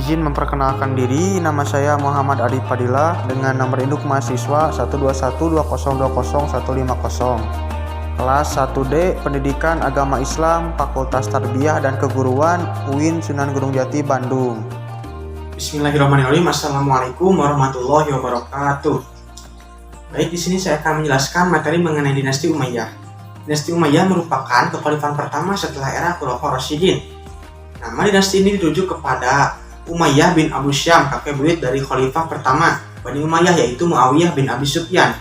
Izin memperkenalkan diri, nama saya Muhammad Adi Padilla dengan nomor induk mahasiswa 12120200150. Kelas 1D Pendidikan Agama Islam, Fakultas Tarbiyah dan Keguruan, UIN Sunan Gunung Jati, Bandung. Bismillahirrahmanirrahim. Assalamualaikum warahmatullahi wabarakatuh. Baik, di sini saya akan menjelaskan materi mengenai dinasti Umayyah. Dinasti Umayyah merupakan kekhalifahan pertama setelah era Khulafaur Rasyidin. Nama dinasti ini dirujuk kepada Umayyah bin Abu Syam, kakek buyut dari khalifah pertama Bani Umayyah, yaitu Muawiyah bin Abi Sufyan.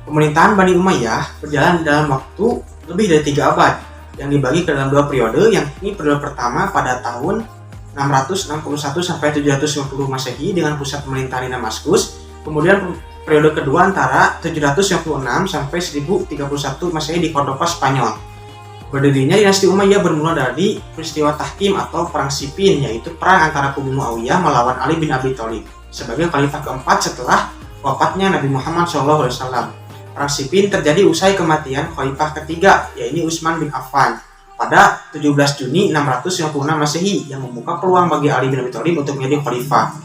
Pemerintahan Bani Umayyah berjalan dalam waktu lebih dari 3 abad yang dibagi ke dalam 2 periode. Yang ini periode pertama pada tahun 661 sampai 750 Masehi dengan pusat pemerintahan di Damaskus. Kemudian periode kedua antara 756 sampai 1031 Masehi di Cordoba, Spanyol. Berdirinya dinasti Umayyah bermula dari peristiwa Tahkim atau Perang Siffin, yaitu perang antara kubu Muawiyah melawan Ali bin Abi Thalib sebagai khalifah keempat setelah wafatnya Nabi Muhammad SAW. Perang Siffin terjadi usai kematian khalifah ketiga, yaitu Utsman bin Affan, pada 17 Juni 656 Masehi yang membuka peluang bagi Ali bin Abi Thalib untuk menjadi khalifah.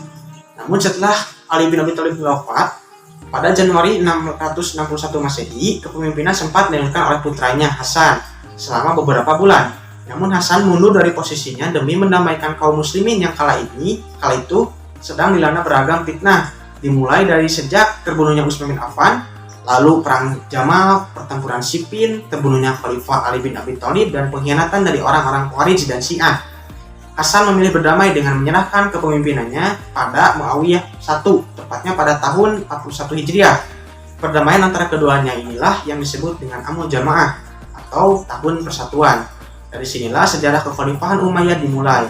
Namun setelah Ali bin Abi Thalib wafat pada Januari 661 Masehi, kepemimpinan sempat dilanjutkan oleh putranya Hasan selama beberapa bulan. Namun Hasan mundur dari posisinya demi mendamaikan kaum muslimin yang kala itu sedang dilanda beragam fitnah, dimulai dari sejak terbunuhnya Utsman bin Affan, lalu perang Jamal, pertempuran Siffin, terbunuhnya Khalifah Ali bin Abi Thalib, dan pengkhianatan dari orang-orang Khawarij dan Syiah. Hasan memilih berdamai dengan menyerahkan kepemimpinannya pada Muawiyah I, tepatnya pada tahun 41 Hijriah. Perdamaian antara keduanya inilah yang disebut dengan Amul Jamaah atau Tahun Persatuan. Dari sinilah sejarah kekhalifahan Umayyah dimulai.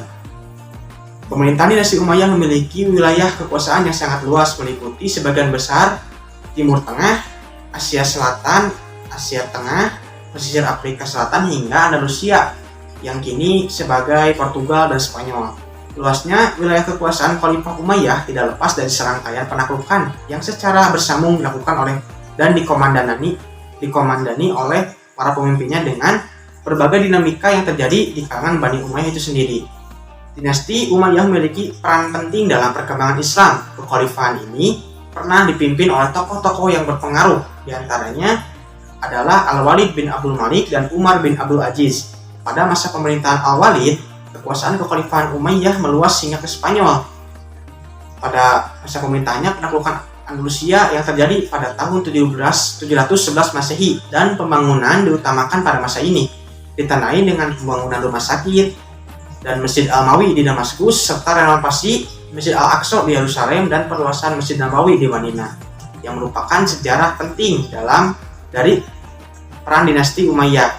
Pemerintahan dinasti Umayyah memiliki wilayah kekuasaan yang sangat luas, meliputi sebagian besar Timur Tengah, Asia Selatan, Asia Tengah, pesisir Afrika Selatan hingga Andalusia yang kini sebagai Portugal dan Spanyol. Luasnya wilayah kekuasaan Khalifah Umayyah tidak lepas dari serangkaian penaklukan yang secara bersambung dilakukan oleh dan dikomandani oleh para pemimpinnya dengan berbagai dinamika yang terjadi di kalangan Bani Umayyah itu sendiri. Dinasti Umayyah memiliki peran penting dalam perkembangan Islam. Kekhalifahan ini pernah dipimpin oleh tokoh-tokoh yang berpengaruh, di antaranya adalah Al-Walid bin Abdul Malik dan Umar bin Abdul Aziz. Pada masa pemerintahan Al-Walid, kekuasaan kekhalifahan Umayyah meluas hingga ke Spanyol. Pada masa pemerintahannya, penaklukan Andalusia yang terjadi pada tahun 711 Masehi dan pembangunan diutamakan pada masa ini, ditandai dengan pembangunan rumah sakit dan Masjid Al-Mawi di Damaskus, serta renovasi Masjid Al-Aqsa di Yerusalem dan perluasan Masjid Nabawi di Madinah, yang merupakan sejarah penting dari peran dinasti Umayyah.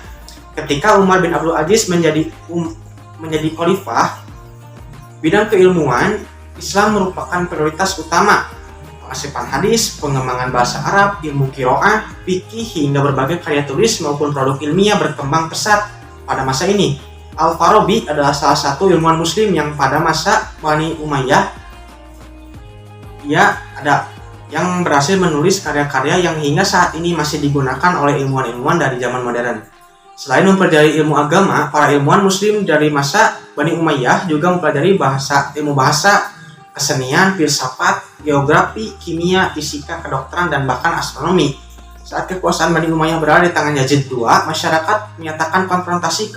Ketika Umar bin Abdul Aziz menjadi khalifah, bidang keilmuan Islam merupakan prioritas utama. Pengasipan hadis, pengembangan bahasa Arab, ilmu qiraah, fikih hingga berbagai karya tulis maupun produk ilmiah berkembang pesat pada masa ini. Al-Farabi adalah salah satu ilmuwan muslim yang pada masa Bani Umayyah yang berhasil menulis karya-karya yang hingga saat ini masih digunakan oleh ilmuwan-ilmuwan dari zaman modern. Selain mempelajari ilmu agama, para ilmuwan muslim dari masa Bani Umayyah juga mempelajari ilmu bahasa, kesenian, filsafat, geografi, kimia, fisika, kedokteran, dan bahkan astronomi. Saat kekuasaan Bani Umayyah berada di tangan Yazid II, masyarakat menyatakan konfrontasi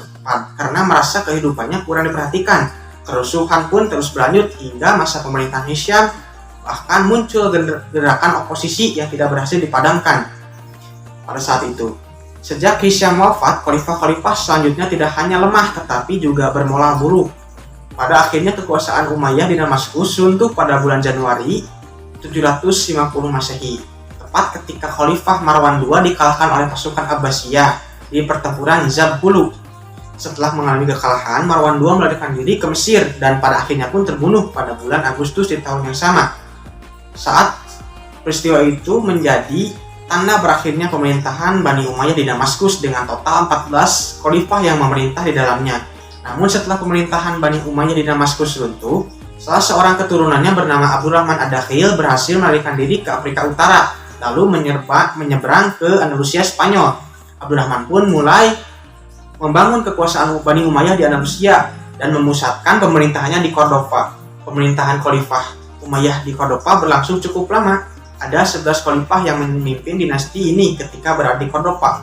karena merasa kehidupannya kurang diperhatikan. Kerusuhan pun terus berlanjut hingga masa pemerintahan Hisham, bahkan muncul gerakan oposisi yang tidak berhasil dipadamkan pada saat itu. Sejak Hisham wafat, khalifah-khalifah selanjutnya tidak hanya lemah tetapi juga bermoral buruk. Pada akhirnya kekuasaan Umayyah di Damaskus runtuh pada bulan Januari 750 Masehi, tepat ketika Khalifah Marwan II dikalahkan oleh pasukan Abbasiyah di pertempuran Zabulu. Setelah mengalami kekalahan, Marwan II melarikan diri ke Mesir dan pada akhirnya pun terbunuh pada bulan Agustus di tahun yang sama. Saat peristiwa itu menjadi tanda berakhirnya pemerintahan Bani Umayyah di Damaskus dengan total 14 khalifah yang memerintah di dalamnya. Namun setelah pemerintahan Bani Umayyah di Damaskus runtuh, salah seorang keturunannya bernama Abdurrahman Ad-Dakhil berhasil melarikan diri ke Afrika Utara, lalu menyeberang ke Andalusia, Spanyol. Abdurrahman pun mulai membangun kekuasaan Bani Umayyah di Andalusia dan memusatkan pemerintahannya di Cordoba. Pemerintahan Khalifah Umayyah di Cordoba berlangsung cukup lama. Ada 11 khalifah yang memimpin dinasti ini ketika berada di Cordoba.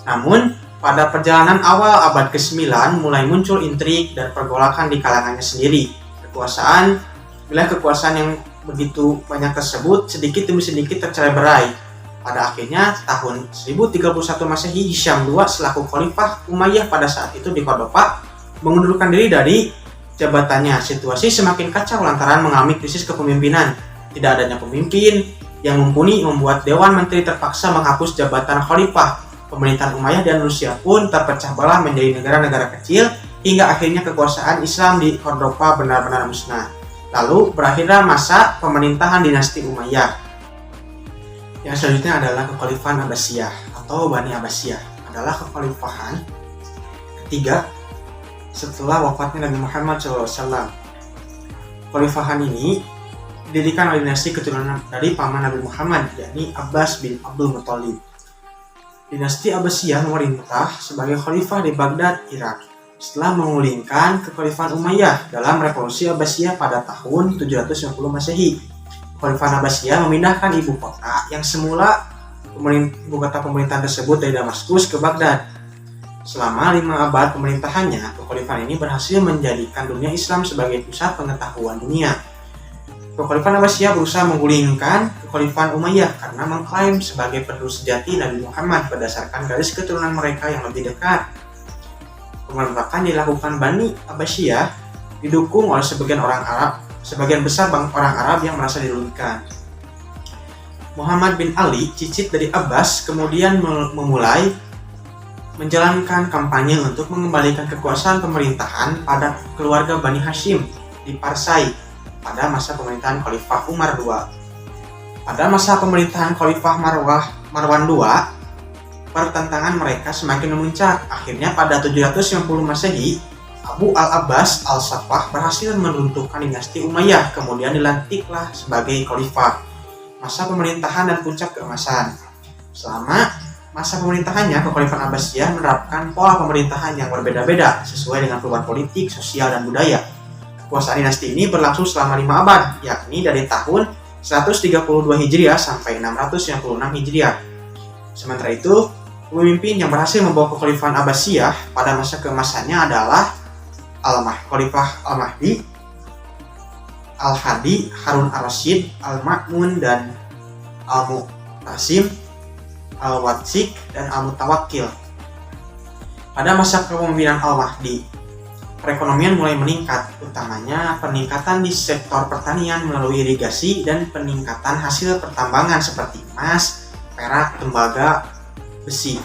Namun, pada perjalanan awal abad ke-9 mulai muncul intrik dan pergolakan di kalangannya sendiri. Wilayah kekuasaan yang begitu banyak tersebut sedikit demi sedikit tercerai-berai. Pada akhirnya tahun 1031 Masehi, Hisham II selaku Khalifah Umayyah pada saat itu di Cordoba mengundurkan diri dari jabatannya. Situasi semakin kacau lantaran mengalami krisis kepemimpinan. Tidak adanya pemimpin yang mumpuni membuat Dewan Menteri terpaksa menghapus jabatan Khalifah. Pemerintahan Umayyah di Andalusia pun terpecah belah menjadi negara-negara kecil hingga akhirnya kekuasaan Islam di Cordoba benar-benar musnah. Lalu berakhirlah masa pemerintahan dinasti Umayyah. Yang selanjutnya adalah kekhalifahan Abbasiyah atau Bani Abbasiyah. Adalah kekhalifahan ketiga setelah wafatnya Nabi Muhammad SAW. Kekhalifahan ini didirikan oleh dinasti keturunan dari paman Nabi Muhammad, yakni Abbas bin Abdul Muthalib. Dinasti Abbasiyah memerintah sebagai khalifah di Baghdad, Irak, setelah menggulingkan kekhalifahan Umayyah dalam revolusi Abbasiyah pada tahun 750 Masehi. Kekhalifahan Abbasiyah memindahkan ibu kota yang semula ibu kota pemerintahan tersebut dari Damaskus ke Baghdad. Selama 5 abad pemerintahannya, kekhalifahan ini berhasil menjadikan dunia Islam sebagai pusat pengetahuan dunia. Kekhalifahan Abbasiyah berusaha menggulingkan kekhalifahan Umayyah karena mengklaim sebagai penerus sejati Nabi Muhammad berdasarkan garis keturunan mereka yang lebih dekat. Pemberontakan dilakukan Bani Abbasiyah didukung oleh sebagian besar orang Arab yang merasa dirugikan. Muhammad bin Ali, cicit dari Abbas, kemudian memulai menjalankan kampanye untuk mengembalikan kekuasaan pemerintahan pada keluarga Bani Hashim di Parsai pada masa pemerintahan Khalifah Umar II. Pada masa pemerintahan Khalifah Marwan II, pertentangan mereka semakin memuncak. Akhirnya pada 750 Masehi, Abu al-Abbas al-Saffah berhasil meruntuhkan dinasti Umayyah, kemudian dilantiklah sebagai khalifah. Masa pemerintahan dan puncak keemasan. Selama masa pemerintahannya, kekhalifahan Abbasiyah menerapkan pola pemerintahan yang berbeda-beda sesuai dengan perubahan politik, sosial, dan budaya. Kekuasaan dinasti ini berlangsung selama 5 abad, yakni dari tahun 132 Hijriah sampai 696 Hijriah. Sementara itu, pemimpin yang berhasil membawa kekhalifahan Abbasiyah pada masa keemasannya adalah Khalifah Al-Mahdi, Al-Hadi, Harun ar-Rasyid, Al-Ma'mun, dan Al-Mu'tasim, Al-Watsik, dan Al-Mutawakkil. Pada masa kepemimpinan Al-Mahdi, perekonomian mulai meningkat, utamanya peningkatan di sektor pertanian melalui irigasi dan peningkatan hasil pertambangan seperti emas, perak, tembaga, besi.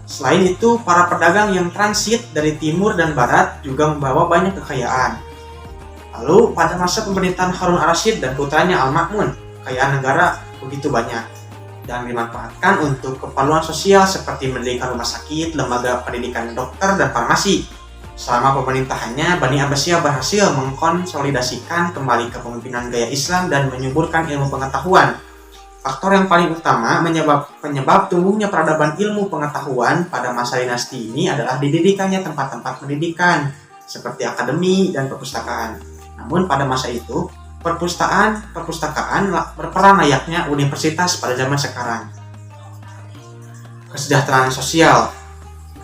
Selain itu, para pedagang yang transit dari timur dan barat juga membawa banyak kekayaan. Lalu, pada masa pemerintahan Harun ar-Rasyid dan putranya Al-Ma'mun, kekayaan negara begitu banyak dan dimanfaatkan untuk keperluan sosial seperti mendirikan rumah sakit, lembaga pendidikan dokter, dan farmasi. Selama pemerintahannya, Bani Abbasiyah berhasil mengkonsolidasikan kembali kepemimpinan gaya Islam dan menyuburkan ilmu pengetahuan. Faktor yang paling utama penyebab tumbuhnya peradaban ilmu pengetahuan pada masa dinasti ini adalah didirikannya tempat-tempat pendidikan seperti akademi dan perpustakaan. Namun pada masa itu, perpustakaan berperan layaknya universitas pada zaman sekarang. Kesejahteraan sosial,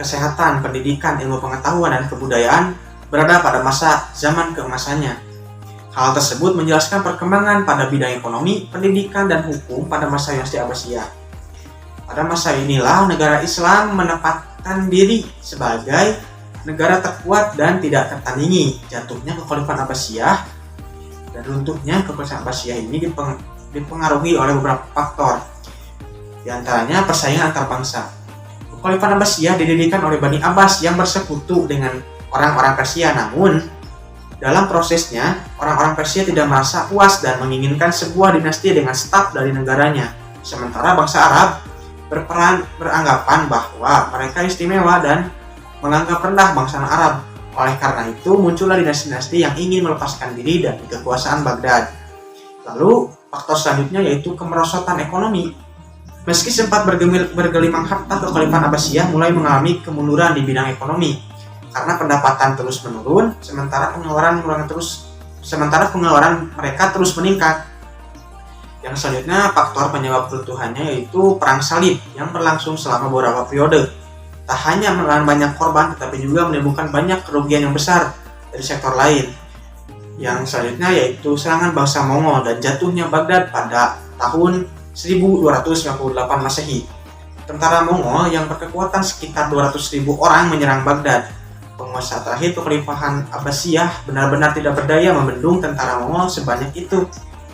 kesehatan, pendidikan, ilmu pengetahuan, dan kebudayaan berada pada masa zaman keemasannya. Hal tersebut menjelaskan perkembangan pada bidang ekonomi, pendidikan, dan hukum pada masa dinasti Abbasiyah. Pada masa inilah negara Islam menempatkan diri sebagai negara terkuat dan tidak tertandingi. Jatuhnya kekhalifahan Abbasiyah dan runtuhnya kekuasaan Abbasiyah ini dipengaruhi oleh beberapa faktor. Di antaranya persaingan antar bangsa. Kekhalifahan Abbasiyah didirikan oleh Bani Abbas yang bersekutu dengan orang-orang Persia, namun dalam prosesnya orang-orang Persia tidak merasa puas dan menginginkan sebuah dinasti dengan staf dari negaranya. Sementara bangsa Arab beranggapan bahwa mereka istimewa dan menganggap rendah bangsa Arab. Oleh karena itu muncullah dinasti-dinasti yang ingin melepaskan diri dari kekuasaan Baghdad. Lalu faktor selanjutnya yaitu kemerosotan ekonomi. Meski sempat bergelimang harta, kekhalifahan Abbasiyah mulai mengalami kemunduran di bidang ekonomi karena pendapatan terus menurun, sementara pengeluaran terus sementara pengeluaran mereka terus meningkat. Yang selanjutnya, faktor penyebab keruntuhannya yaitu Perang Salib yang berlangsung selama beberapa periode. Tak hanya menelan banyak korban, tetapi juga menimbulkan banyak kerugian yang besar dari sektor lain. Yang selanjutnya yaitu serangan bangsa Mongol dan jatuhnya Baghdad pada tahun 1298 Masehi. Tentara Mongol yang berkekuatan sekitar 200.000 orang menyerang Baghdad. Penguasa terakhir kekhalifahan Abbasiyah benar-benar tidak berdaya membendung tentara Mongol sebanyak itu.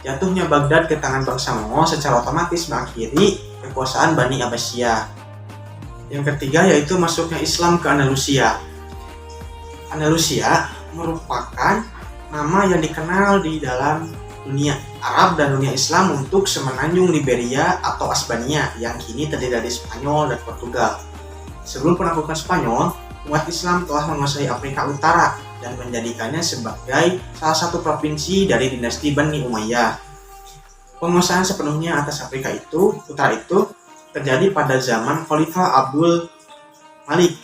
Jatuhnya Baghdad ke tangan bangsa Mongol secara otomatis mengakhiri kekuasaan Bani Abbasiyah. Yang ketiga yaitu masuknya Islam ke Andalusia. Andalusia merupakan nama yang dikenal di dalam dunia Arab dan dunia Islam untuk semenanjung Liberia atau Hispania yang kini terdiri dari Spanyol dan Portugal. Sebelum penaklukan Spanyol, umat Islam telah menguasai Afrika Utara dan menjadikannya sebagai salah satu provinsi dari dinasti Bani Umayyah. Penguasaan sepenuhnya atas Afrika Utara itu terjadi pada zaman Khalifah Abdul Malik.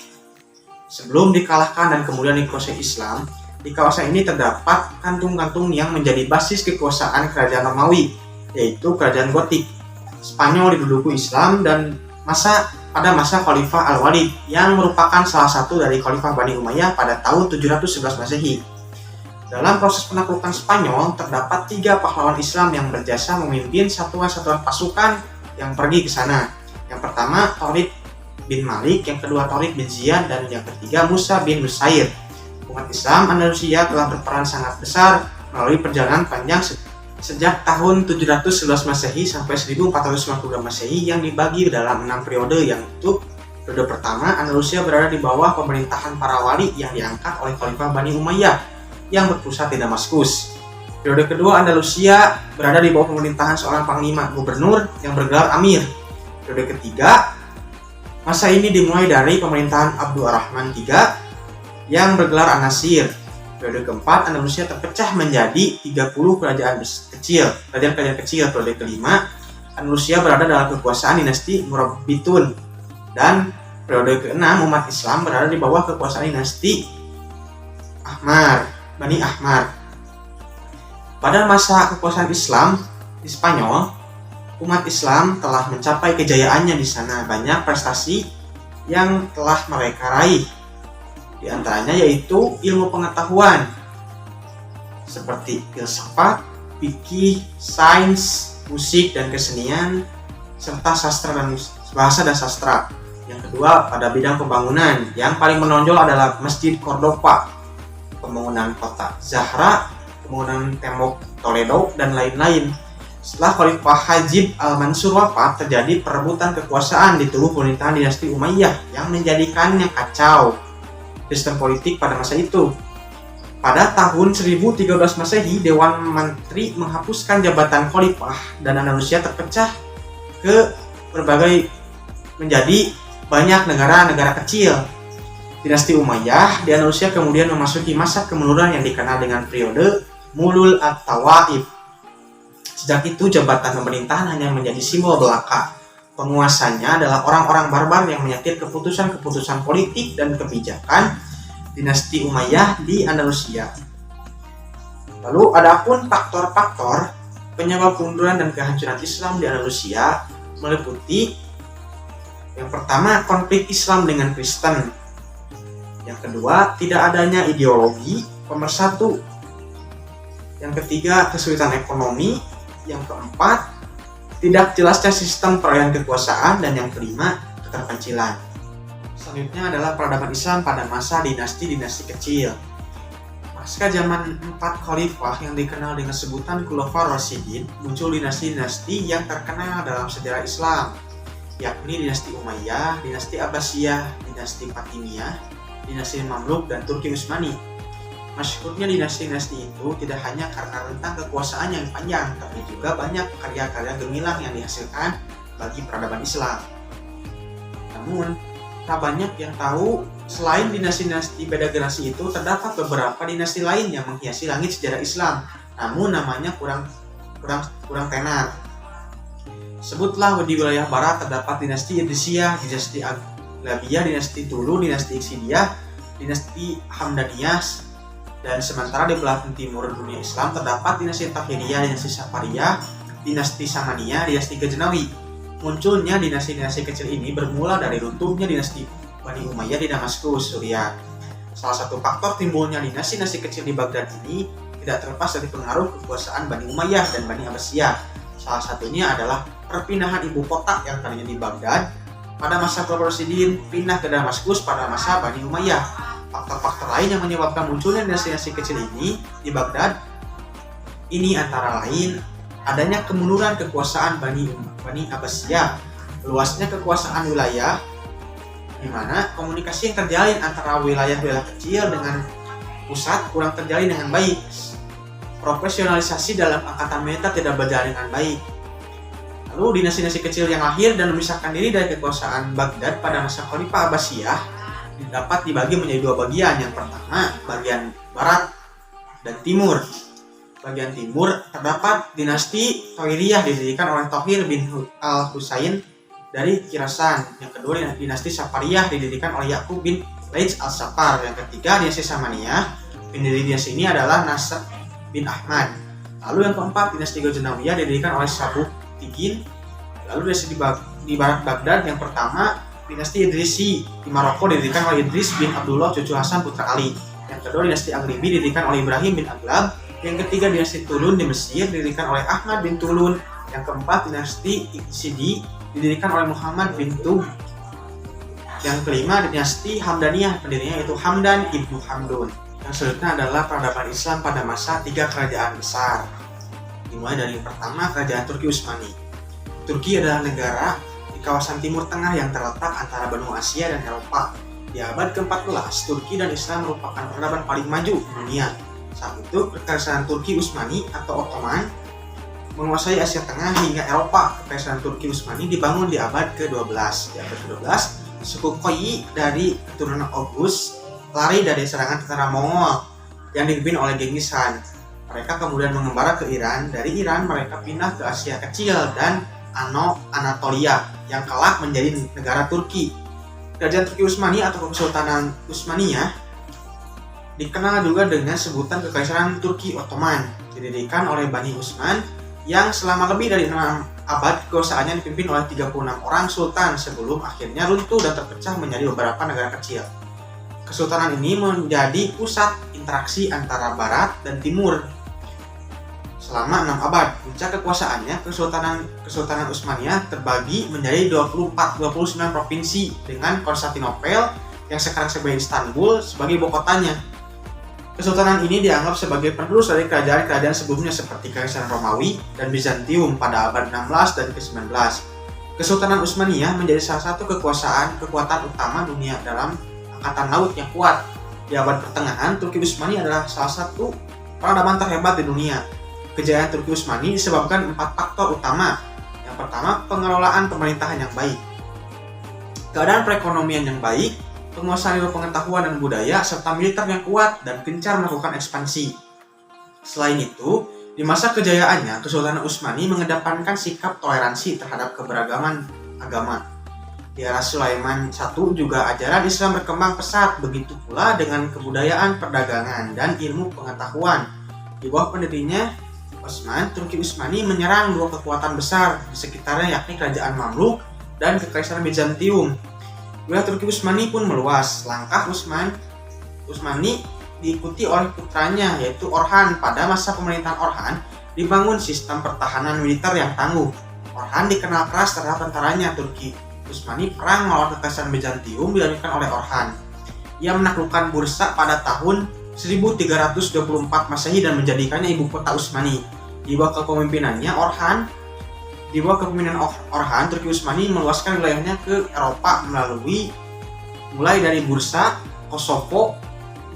Sebelum dikalahkan dan kemudian dikuasai Islam, di kawasan ini terdapat kantung-kantung yang menjadi basis kekuasaan kerajaan Romawi, yaitu kerajaan Gotik. Spanyol diduduki Islam dan pada masa Khalifah Al-Walid yang merupakan salah satu dari Khalifah Bani Umayyah pada tahun 711 Masehi. Dalam proses penaklukan Spanyol, terdapat 3 pahlawan Islam yang berjasa memimpin satuan-satuan pasukan yang pergi ke sana. Yang pertama, Tariq bin Malik, yang kedua Tariq bin Ziyad, dan yang ketiga Musa bin Nusair. Umat Islam Andalusia telah berperan sangat besar melalui perjalanan panjang sejak tahun 711 Masehi sampai 1492 Masehi yang dibagi dalam 6 periode, yang itu periode pertama Andalusia berada di bawah pemerintahan para wali yang diangkat oleh Khalifah Bani Umayyah yang berpusat di Damaskus. Periode kedua Andalusia berada di bawah pemerintahan seorang panglima gubernur yang bergelar Amir. Periode ketiga, masa ini dimulai dari pemerintahan Abdul Rahman III yang bergelar An-Nasir. Periode keempat, Andalusia terpecah menjadi 30 kerajaan kecil. Periode kelima, Andalusia berada dalam kekuasaan dinasti Murabbitun. Dan periode keenam, umat Islam berada di bawah kekuasaan dinasti Bani Ahmar. Pada masa kekuasaan Islam di Spanyol, umat Islam telah mencapai kejayaannya di sana. Banyak prestasi yang telah mereka raih. Di antaranya yaitu ilmu pengetahuan seperti filsafat, fikih, sains, musik dan kesenian, serta sastra dan bahasa dan sastra. Yang kedua, pada bidang pembangunan, yang paling menonjol adalah Masjid Cordova, pembangunan kota Zahra, pembangunan tembok Toledo, dan lain-lain. Setelah Khalifah Hajib Al-Mansur wafat, terjadi perebutan kekuasaan di tubuh pemerintahan dinasti Umayyah yang menjadikannya kacau sistem politik pada masa itu. Pada tahun 1013 Masehi, Dewan Menteri menghapuskan jabatan Khalifah dan Andalusia terpecah ke menjadi banyak negara-negara kecil. Dinasti Umayyah di Andalusia kemudian memasuki masa kemunduran yang dikenal dengan periode Mulul At-Tawaif. Sejak itu jabatan pemerintahan hanya menjadi simbol belaka. Penguasanya adalah orang-orang barbar yang menyetir keputusan-keputusan politik dan kebijakan dinasti Umayyah di Andalusia. Lalu adapun faktor-faktor penyebab kemunduran dan kehancuran Islam di Andalusia meliputi yang pertama, konflik Islam dengan Kristen. Yang kedua, tidak adanya ideologi pemersatu. Yang ketiga, kesulitan ekonomi. Yang keempat, tidak jelasnya sistem perolehan kekuasaan. Dan yang kelima, keterpencilan. Selanjutnya adalah peradaban Islam pada masa dinasti-dinasti kecil. Pasca zaman 4 khalifah yang dikenal dengan sebutan Khulafaur Rasyidin, muncul dinasti-dinasti yang terkenal dalam sejarah Islam, yakni dinasti Umayyah, dinasti Abbasiyah, dinasti Fatimiyah, dinasti Mamluk, dan Turki Utsmani. Masyhurnya dinasti-dinasti itu tidak hanya karena rentang kekuasaan yang panjang, tapi juga banyak karya-karya gemilang yang dihasilkan bagi peradaban Islam. Namun, tak banyak yang tahu, selain dinasti-dinasti beda generasi itu, terdapat beberapa dinasti lain yang menghiasi langit sejarah Islam, namun namanya kurang tenar. Sebutlah di wilayah barat terdapat dinasti Idrisiyah, dinasti Aghlabiyah, dinasti Tulu, dinasti Iksidiyah, dinasti Hamdaniyah, Dan sementara di belahan timur dunia Islam terdapat dinasti Tahiriyah, dinasti Safariyah, dinasti Samaniyah, dinasti Ghaznawi. Munculnya dinasti-dinasti kecil ini bermula dari runtuhnya dinasti Bani Umayyah di Damaskus, Suriah. Salah satu faktor timbulnya dinasti-dinasti kecil di Baghdad ini tidak terlepas dari pengaruh kekuasaan Bani Umayyah dan Bani Abbasiyah. Salah satunya adalah perpindahan ibu kota yang tadinya di Baghdad pada masa Khulafaur Rasyidin pindah ke Damaskus pada masa Bani Umayyah. Faktor-faktor lain yang menyebabkan munculnya dinasti-dinasti kecil ini di Baghdad ini antara lain adanya kemunduran kekuasaan Bani Abbasiyah, luasnya kekuasaan wilayah, di mana komunikasi yang terjalin antara wilayah-wilayah kecil dengan pusat kurang terjalin dengan baik. Profesionalisasi dalam angkatan militer tidak berjalan dengan baik. Lalu dinasti-dinasti kecil yang lahir dan memisahkan diri dari kekuasaan Baghdad pada masa Khalifah Abbasiyah dapat dibagi menjadi dua bagian. Yang pertama, bagian barat dan timur. Bagian timur terdapat dinasti Tahiriyah didirikan oleh Tahir bin al-Husain dari Khurasan. Yang kedua, dinasti Safariyah didirikan oleh Yaqub bin Laij al-Safar. Yang ketiga, dinasti Samaniyah. Pendiri dinasti ini adalah Nasr bin Ahmad. Lalu yang keempat, dinasti Ghaznawiyah didirikan oleh Sabuh Tigin. Lalu dinasti di barat Baghdad yang pertama, dinasti Idrisi di Maroko didirikan oleh Idris bin Abdullah cucu Hasan putra Ali. Yang kedua, dinasti Aghribi didirikan oleh Ibrahim bin Aghlab. Yang ketiga, dinasti Tulun di Mesir didirikan oleh Ahmad bin Tulun. Yang keempat, dinasti Iqsidi didirikan oleh Muhammad bin Tub. Yang kelima, dinasti Hamdaniyah, pendirinya yaitu Hamdan ibnu Hamdun. Yang selanjutnya adalah peradaban Islam pada masa tiga kerajaan besar. Dimulai dari yang pertama, kerajaan Turki Utsmani. Turki adalah negara di kawasan Timur Tengah yang terletak antara benua Asia dan Eropa. Di abad ke-14, Turki dan Islam merupakan peradaban paling maju di dunia. Saat itu, Kekaisaran Turki Utsmani atau Ottoman menguasai Asia Tengah hingga Eropa. Kekaisaran Turki Utsmani dibangun di abad ke-12. Di abad ke-12, suku Koyi dari keturunan Oghuz lari dari serangan tentara Mongol yang dipimpin oleh Genghis Khan. Mereka kemudian mengembara ke Iran. Dari Iran, mereka pindah ke Asia Kecil dan Anatolia yang kelak menjadi negara Turki. Kerajaan Turki Utsmani atau Kesultanan Utsmaniyah dikenal juga dengan sebutan Kekaisaran Turki Ottoman, didirikan oleh Bani Utsman yang selama lebih dari 6 abad kekuasaannya dipimpin oleh 36 orang sultan sebelum akhirnya runtuh dan terpecah menjadi beberapa negara kecil. Kesultanan ini menjadi pusat interaksi antara barat dan timur selama 6 abad. Puncak kekuasaannya, Kesultanan Utsmaniyah terbagi menjadi 29 provinsi dengan Konstantinopel yang sekarang sebagai Istanbul sebagai ibukotanya. Kesultanan ini dianggap sebagai penerus dari kerajaan-kerajaan sebelumnya seperti Kekaisaran Romawi dan Bizantium pada abad 16 dan ke-19. Kesultanan Utsmaniyah menjadi salah satu kekuatan utama dunia dalam angkatan laut yang kuat. Di abad pertengahan, Turki Utsmani adalah salah satu peradaban terhebat di dunia. Kejayaan Turki Utsmani disebabkan 4 faktor utama. Yang pertama, pengelolaan pemerintahan yang baik, keadaan perekonomian yang baik, penguasaan ilmu pengetahuan dan budaya, serta militer yang kuat dan gencar melakukan ekspansi. Selain itu, di masa kejayaannya, Kesultanan Utsmani mengedepankan sikap toleransi terhadap keberagaman agama. Di era Sulaiman I juga ajaran Islam berkembang pesat, begitu pula dengan kebudayaan, perdagangan, dan ilmu pengetahuan. Di bawah pendirinya Utsman, Turki Utsmani menyerang 2 kekuatan besar di sekitarnya, yakni Kerajaan Mamluk dan Kekaisaran Bizantium. Wilayah Turki Utsmani pun meluas. Langkah Utsmani diikuti oleh putranya yaitu Orhan. Pada masa pemerintahan Orhan dibangun sistem pertahanan militer yang tangguh. Orhan dikenal keras terhadap tentaranya. Turki Utsmani perang melawan Kekaisaran Bizantium dilanjutkan oleh Orhan. Ia menaklukkan Bursa pada tahun 1324 Masehi dan menjadikannya ibu kota Utsmani. Di bawah kepemimpinan Orhan, Turki Utsmani meluaskan wilayahnya ke Eropa mulai dari Bursa, Kosovo,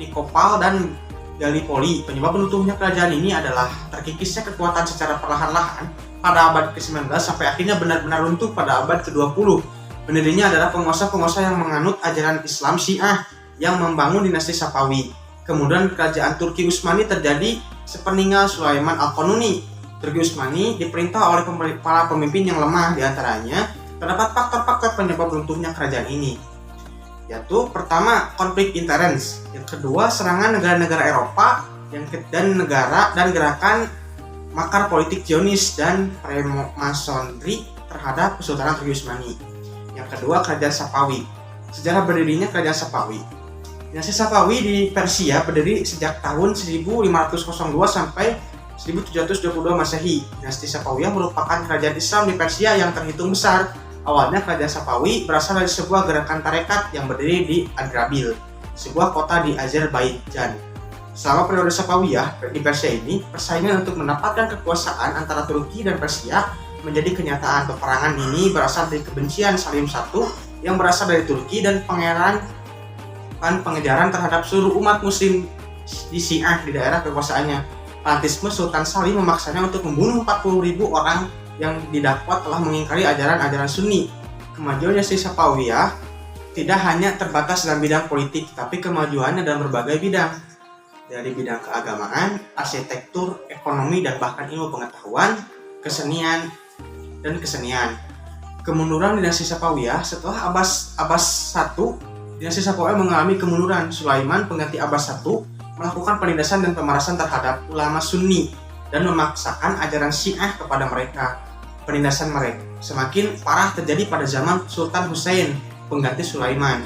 Nikopol, dan Gallipoli. Penyebab runtuhnya kerajaan ini adalah terkikisnya kekuatan secara perlahan-lahan pada abad ke-19 sampai akhirnya benar-benar runtuh pada abad ke-20. Pendirinya adalah penguasa-penguasa yang menganut ajaran Islam Syiah yang membangun dinasti Safawi. Kemudian kerajaan Turki Utsmani terjadi sepeninggal Sulaiman Al-Qanuni. Turki Utsmani diperintah oleh para pemimpin yang lemah, diantaranya terdapat faktor-faktor penyebab runtuhnya kerajaan ini. yaitu pertama konflik interens, yang kedua serangan negara-negara Eropa, dan gerakan makar politik Zionis dan Freemasonry terhadap Kesultanan Turki Utsmani. Yang kedua Kerajaan Safawi. Sejarah berdirinya Kerajaan Safawi. Dinasti Safawi di Persia berdiri sejak tahun 1502 sampai 1722 Masehi. Dinasti Safawiyah merupakan kerajaan Islam di Persia yang terhitung besar. Awalnya kerajaan Safawi berasal dari sebuah gerakan tarekat yang berdiri di Adrabil, sebuah kota di Azerbaijan. Selama periode Safawiyah di Persia ini, persaingan untuk mendapatkan kekuasaan antara Turki dan Persia menjadi kenyataan. Peperangan ini berasal dari kebencian Salim I yang berasal dari Turki dan pengejaran terhadap seluruh umat muslim di Syiah di daerah kekuasaannya. Fanatisme Sultan Salim memaksanya untuk membunuh 40.000 orang yang didakwa telah mengingkari ajaran-ajaran Sunni. Kemajuan dinasti Safawiyah tidak hanya terbatas dalam bidang politik, tapi kemajuannya dalam berbagai bidang, dari bidang keagamaan, arsitektur, ekonomi, dan bahkan ilmu pengetahuan, kesenian. Kemunduran dinasti Safawiyah. Setelah Abbas I, dinasti Safawiyah mengalami kemunduran. Sulaiman, pengganti Abbas I, melakukan penindasan dan pemerasan terhadap ulama Sunni dan memaksakan ajaran Syiah kepada mereka. Penindasan mereka semakin parah terjadi pada zaman Sultan Hussein, pengganti Sulaiman.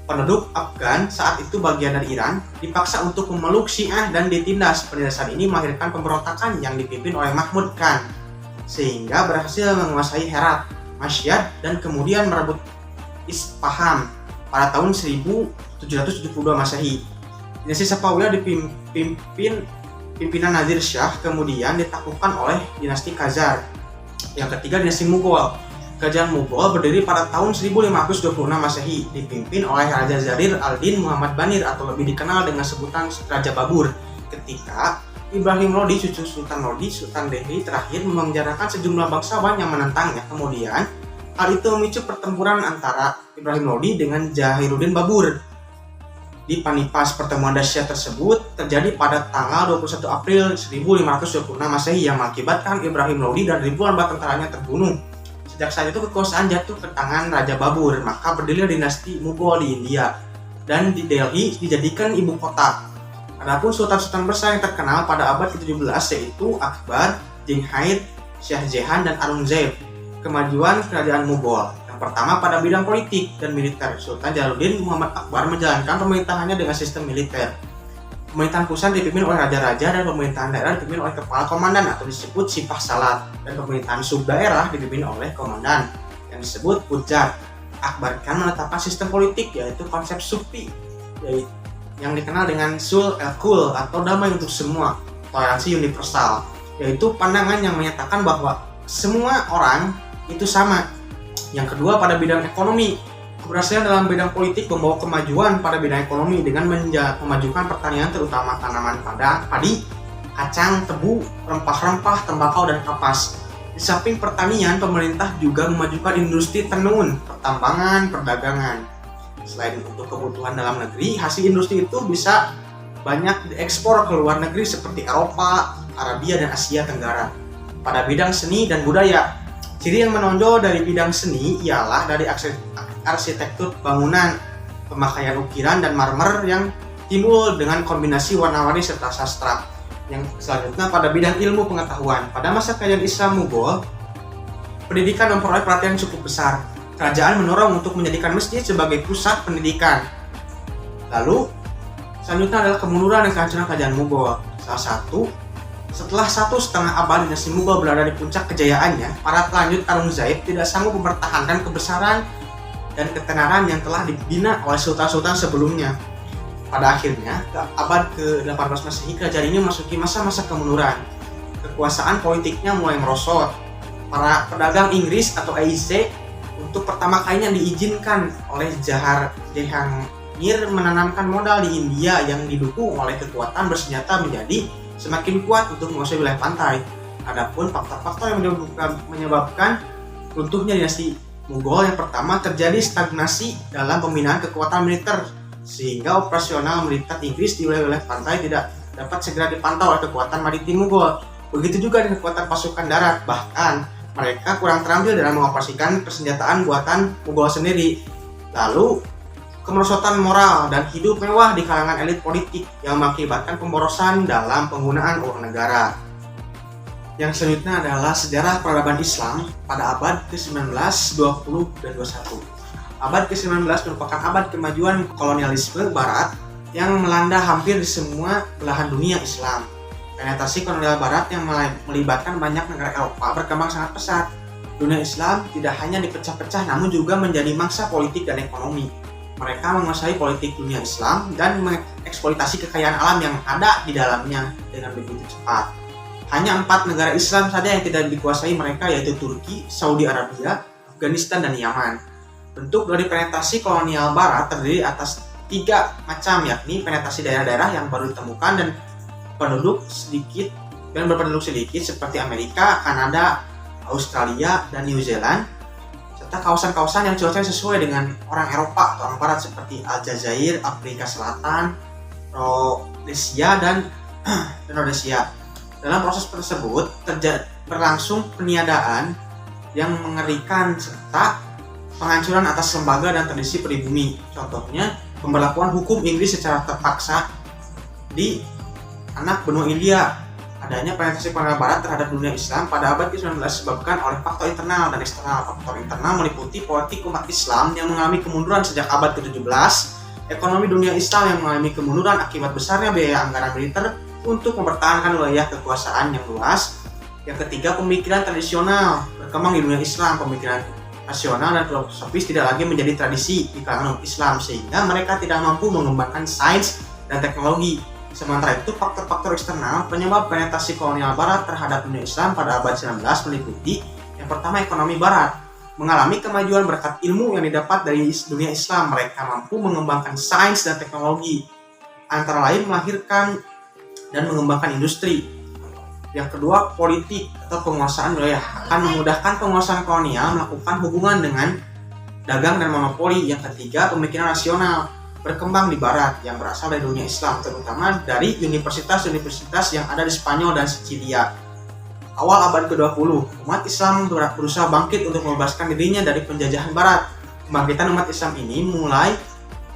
Penduduk Afgan, saat itu bagian dari Iran, dipaksa untuk memeluk Syiah dan ditindas. Penindasan ini melahirkan pemberontakan yang dipimpin oleh Mahmud Khan, sehingga berhasil menguasai Herat, Mashhad, dan kemudian merebut Isfahan pada tahun 1772 Masehi. Dinasti Safawiyah pimpinan Nadir Shah kemudian ditaklukkan oleh dinasti Khazar. Yang ketiga, dinasti Mughal. Kerajaan Mughal berdiri pada tahun 1526 Masehi, dipimpin oleh Raja Zarir al-Din Muhammad Banir atau lebih dikenal dengan sebutan Raja Babur. Ketika Ibrahim Lodi, cucu Sultan Lodi, Sultan Delhi terakhir, memenjarakan sejumlah bangsawan yang menentangnya. Kemudian hal itu memicu pertempuran antara Ibrahim Lodi dengan Jahiruddin Babur di Panipas. Pertemuan dahsyat tersebut terjadi pada tanggal 21 April 1526 Masehi yang mengakibatkan Ibrahim Lodi dan ribuan bala tentaranya terbunuh. Sejak saat itu kekuasaan jatuh ke tangan Raja Babur, maka berdirilah dinasti Mughal di India dan di Delhi dijadikan ibu kota. Adapun sultan-sultan besar yang terkenal pada abad ke-17 yaitu Akbar, Jenghir, Shah Jahan, dan Aurangzeb. Kemajuan kerajaan Mughal. Pertama, pada bidang politik dan militer, Sultan Jalaluddin Muhammad Akbar menjalankan pemerintahannya dengan sistem militer. Pemerintahan pusat dipimpin oleh raja-raja dan pemerintahan daerah dipimpin oleh kepala komandan atau disebut Sipah Salat, dan pemerintahan subdaerah dipimpin oleh komandan yang disebut Pujat. Akbar Khan menetapkan sistem politik yaitu konsep Sufi yang dikenal dengan Sul el-Kul atau damai untuk semua, toleransi universal, yaitu pandangan yang menyatakan bahwa semua orang itu sama. Yang kedua, pada bidang ekonomi, keberhasilan dalam bidang politik membawa kemajuan pada bidang ekonomi dengan memajukan pertanian terutama tanaman padi, kacang, tebu, rempah-rempah, tembakau, dan kapas. Di samping pertanian, pemerintah juga memajukan industri tenun, pertambangan, perdagangan. Selain untuk kebutuhan dalam negeri, hasil industri itu bisa banyak diekspor ke luar negeri seperti Eropa, Arabia, dan Asia Tenggara. Pada bidang seni dan budaya, ciri yang menonjol dari bidang seni ialah dari arsitektur bangunan, pemakaian ukiran dan marmer yang timbul dengan kombinasi warna-warni serta sastra. Yang selanjutnya pada bidang ilmu pengetahuan. Pada masa kerajaan Islam Mughal, pendidikan memperoleh perhatian cukup besar. Kerajaan mendorong untuk menjadikan masjid sebagai pusat pendidikan. Lalu, selanjutnya adalah kemunduran dan kehancuran kerajaan Mughal. Setelah 1,5 abad dinasti Mughal berada di puncak kejayaannya, para pelanjut Aurangzeb tidak sanggup mempertahankan kebesaran dan ketenaran yang telah dibina oleh sultan-sultan sebelumnya. Pada akhirnya, abad ke-18 Masehi, kerajaan ini memasuki masa-masa kemunduran. Kekuasaan politiknya mulai merosot. Para pedagang Inggris atau AIC untuk pertama kalinya diizinkan oleh Jahangir menanamkan modal di India yang didukung oleh kekuatan bersenjata menjadi semakin kuat untuk menguasai wilayah pantai. Adapun faktor-faktor yang menyebabkan runtuhnya dinasti Mughal, yang pertama terjadi stagnasi dalam pembinaan kekuatan militer sehingga operasional militer Inggris di wilayah pantai tidak dapat segera dipantau oleh kekuatan maritim Mughal. Begitu juga dengan kekuatan pasukan darat, bahkan mereka kurang terampil dalam mengoperasikan persenjataan buatan Mughal sendiri. Lalu kemerosotan moral dan hidup mewah di kalangan elit politik yang mengakibatkan pemborosan dalam penggunaan uang negara. Yang selanjutnya adalah sejarah peradaban Islam pada abad ke-19, 20, dan 21. Abad ke-19 merupakan abad kemajuan kolonialisme Barat yang melanda hampir di semua belahan dunia Islam. Penetrasi kolonial Barat yang melibatkan banyak negara Eropa berkembang sangat pesat. Dunia Islam tidak hanya dipecah-pecah namun juga menjadi mangsa politik dan ekonomi. Mereka menguasai politik dunia Islam dan mengeksploitasi kekayaan alam yang ada di dalamnya dengan begitu cepat. Hanya 4 negara Islam saja yang tidak dikuasai mereka, yaitu Turki, Saudi Arabia, Afghanistan, dan Yaman. Bentuk dari penetrasi kolonial Barat terdiri atas 3 macam, yakni penetrasi daerah-daerah yang baru ditemukan dan berpenduduk sedikit seperti Amerika, Kanada, Australia, dan New Zealand, serta kawasan-kawasan yang cuacanya sesuai dengan orang Eropa atau orang Barat seperti Aljazair, Afrika Selatan, Rhodesia, dan Rhodesia. Dalam proses tersebut berlangsung peniadaan yang mengerikan serta penghancuran atas lembaga dan tradisi pribumi. Contohnya, pemberlakuan hukum Inggris secara terpaksa di anak benua India. Adanya penetrasi kolonial Barat terhadap dunia Islam pada abad ke-19 disebabkan oleh faktor internal dan eksternal. Faktor internal meliputi politik umat Islam yang mengalami kemunduran sejak abad ke-17, ekonomi dunia Islam yang mengalami kemunduran akibat besarnya biaya anggaran militer untuk mempertahankan wilayah kekuasaan yang luas. Yang ketiga, pemikiran tradisional berkembang di dunia Islam. Pemikiran rasional dan filosofis tidak lagi menjadi tradisi di kalangan umat Islam sehingga mereka tidak mampu mengembangkan sains dan teknologi. Sementara itu, faktor-faktor eksternal penyebab penetrasi kolonial Barat terhadap dunia Islam pada abad 19 meliputi yang pertama, ekonomi Barat mengalami kemajuan berkat ilmu yang didapat dari dunia Islam. Mereka mampu mengembangkan sains dan teknologi, antara lain melahirkan dan mengembangkan industri. Yang kedua, politik atau penguasaan wilayah akan memudahkan penguasaan kolonial melakukan hubungan dengan dagang dan monopoli. Yang ketiga, pemikiran rasional berkembang di Barat yang berasal dari dunia Islam, terutama dari universitas-universitas yang ada di Spanyol dan Sicilia. Awal abad ke-20, umat Islam berusaha bangkit untuk membebaskan dirinya dari penjajahan Barat. Kebangkitan umat Islam ini mulai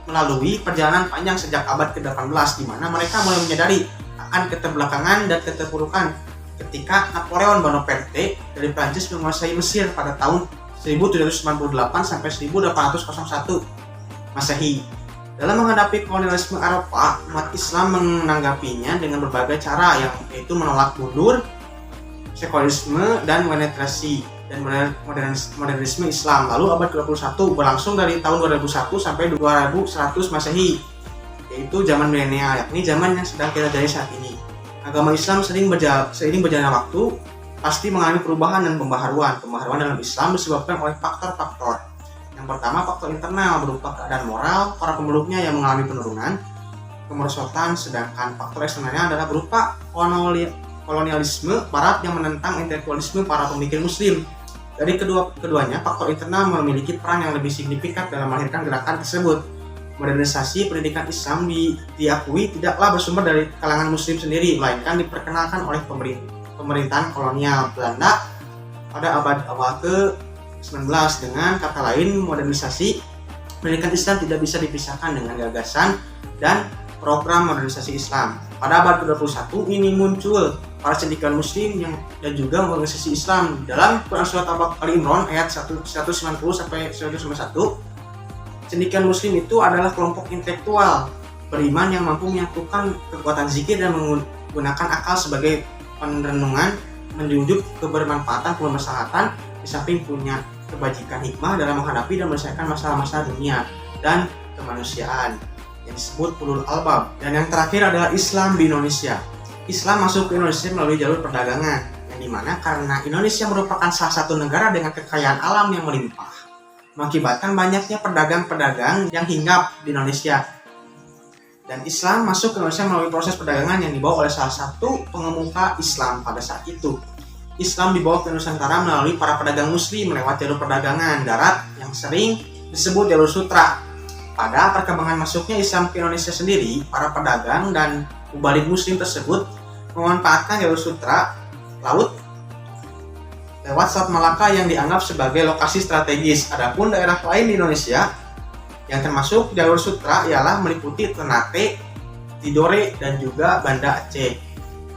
melalui perjalanan panjang sejak abad ke-18, di mana mereka mulai menyadari akan keterbelakangan dan keterpurukan ketika Napoleon Bonaparte dari Prancis menguasai Mesir pada tahun 1798 sampai 1801 Masehi. Dalam menghadapi kolonialisme Eropa, umat Islam menanggapinya dengan berbagai cara, yaitu menolak mundur, sekulerisme, dan penetrasi dan modernisme Islam. Lalu abad ke-21 berlangsung dari tahun 2001 sampai 2100 Masehi, yaitu zaman milenial, yakni zaman yang sedang kita jalani saat ini. Agama Islam seiring berjalannya waktu pasti mengalami perubahan dan pembaharuan. Pembaharuan dalam Islam disebabkan oleh faktor-faktor. Yang pertama, faktor internal berupa keadaan moral para pemeluknya yang mengalami penurunan, kemerosotan, sedangkan faktor eksternalnya adalah berupa kolonialisme Barat yang menentang intelektualisme para pemikir Muslim. Dari keduanya, faktor internal memiliki peran yang lebih signifikan dalam melahirkan gerakan tersebut. Modernisasi pendidikan Islam diakui tidaklah bersumber dari kalangan Muslim sendiri, melainkan diperkenalkan oleh pemerintahan kolonial Belanda pada abad awal ke-19. Dengan kata lain, modernisasi pendidikan Islam tidak bisa dipisahkan dengan gagasan dan program modernisasi Islam. Pada abad ke-21 ini muncul para cendekiawan Muslim dan juga organisasi Islam. Dalam Quran Surat Ali Imran ayat 190 sampai 191, cendekiawan Muslim itu adalah kelompok intelektual beriman yang mampu menyatukan kekuatan zikir dan menggunakan akal sebagai perenungan, menjunjung kebermanfaatan kemaslahatan di samping punya kebajikan hikmah dalam menghadapi dan menyelesaikan masalah-masalah dunia dan kemanusiaan yang disebut ulul albab. Dan yang terakhir adalah Islam di Indonesia. Islam masuk ke Indonesia melalui jalur perdagangan, yang dimana karena Indonesia merupakan salah satu negara dengan kekayaan alam yang melimpah, mengakibatkan banyaknya pedagang-pedagang yang hinggap di Indonesia. Dan Islam masuk ke Indonesia melalui proses perdagangan yang dibawa oleh salah satu pengemuka Islam pada saat itu. Islam dibawa ke Nusantara melalui para pedagang Muslim lewat jalur perdagangan darat yang sering disebut jalur sutra. Pada perkembangan masuknya Islam ke Indonesia sendiri, para pedagang dan mubalik Muslim tersebut memanfaatkan jalur sutra laut lewat Selat Malaka yang dianggap sebagai lokasi strategis. Adapun daerah lain di Indonesia Yang termasuk jalur sutra ialah meliputi Ternate, Tidore, dan juga Banda Aceh.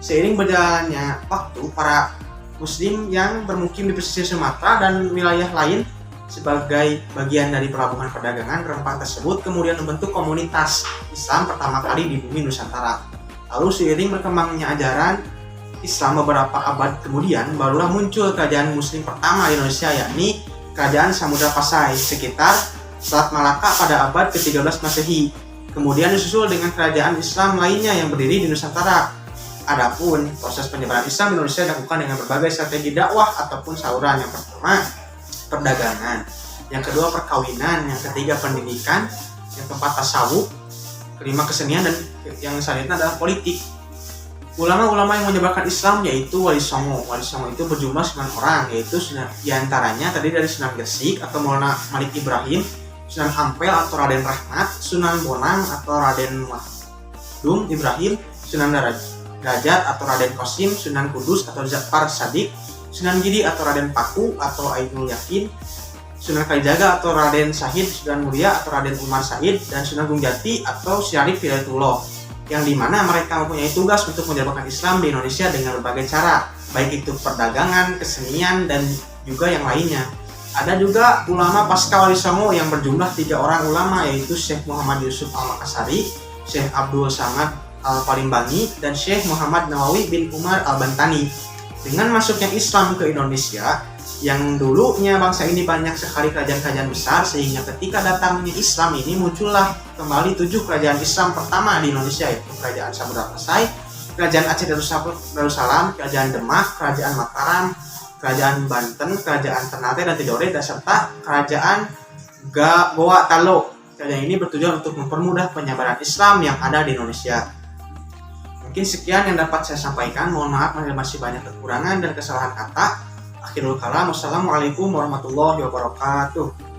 Seiring berjalannya waktu, para Muslim yang bermukim di pesisir Sumatera dan wilayah lain sebagai bagian dari pelabuhan perdagangan rempah tersebut kemudian membentuk komunitas Islam pertama kali di bumi Nusantara. Lalu seiring berkembangnya ajaran Islam beberapa abad kemudian, barulah muncul kerajaan Muslim pertama di Indonesia, yakni Kerajaan Samudra Pasai sekitar Selat Malaka pada abad ke-13 Masehi. Kemudian disusul dengan kerajaan Islam lainnya yang berdiri di Nusantara. Adapun proses penyebaran Islam di Indonesia dilakukan dengan berbagai strategi dakwah ataupun saluran. Yang pertama, perdagangan. Yang kedua, perkawinan. Yang ketiga, pendidikan. Yang keempat, tasawuf. Kelima, kesenian. Dan yang selanjutnya adalah politik. Ulama-ulama yang menyebarkan Islam yaitu Wali Songo. Wali Songo itu berjumlah 9 orang, yaitu diantaranya tadi dari Sunan Gresik atau Maulana Malik Ibrahim, Sunan Ampel atau Raden Rahmat, Sunan Bonang atau Raden Mahdum Ibrahim, Sunan Derajat atau Raden Qasim, Sunan Kudus atau Ja'far Shadiq, Sunan Giri atau Raden Paku atau Ainul Yakin, Sunan Kalijaga atau Raden Syahid, Sunan Muria atau Raden Umar Said, dan Sunan Gunung Jati atau Syarif Hidayatullah, yang dimana mereka mempunyai tugas untuk menyebarkan Islam di Indonesia dengan berbagai cara, baik itu perdagangan, kesenian, dan juga yang lainnya. Ada juga ulama pasca Wali Songo yang berjumlah 3 orang ulama, yaitu Syekh Muhammad Yusuf Al-Makassari, Syekh Abdul Samad Al-Palimbangi, dan Syekh Muhammad Nawawi bin Umar Al-Bantani. Dengan masuknya Islam ke Indonesia, yang dulunya bangsa ini banyak sekali kerajaan-kerajaan besar, sehingga ketika datangnya Islam ini muncullah kembali 7 kerajaan Islam pertama di Indonesia, yaitu Kerajaan Samudra Pasai, Kerajaan Aceh Darussalam, Kerajaan Demak, Kerajaan Mataram, Kerajaan Banten, Kerajaan Ternate dan Tidore, dan serta Kerajaan Goa Talo. Kerajaan ini bertujuan untuk mempermudah penyebaran Islam yang ada di Indonesia. Mungkin sekian yang dapat saya sampaikan. Mohon maaf masih banyak kekurangan dan kesalahan kata. Akhirul kalam, wassalamualaikum warahmatullahi wabarakatuh.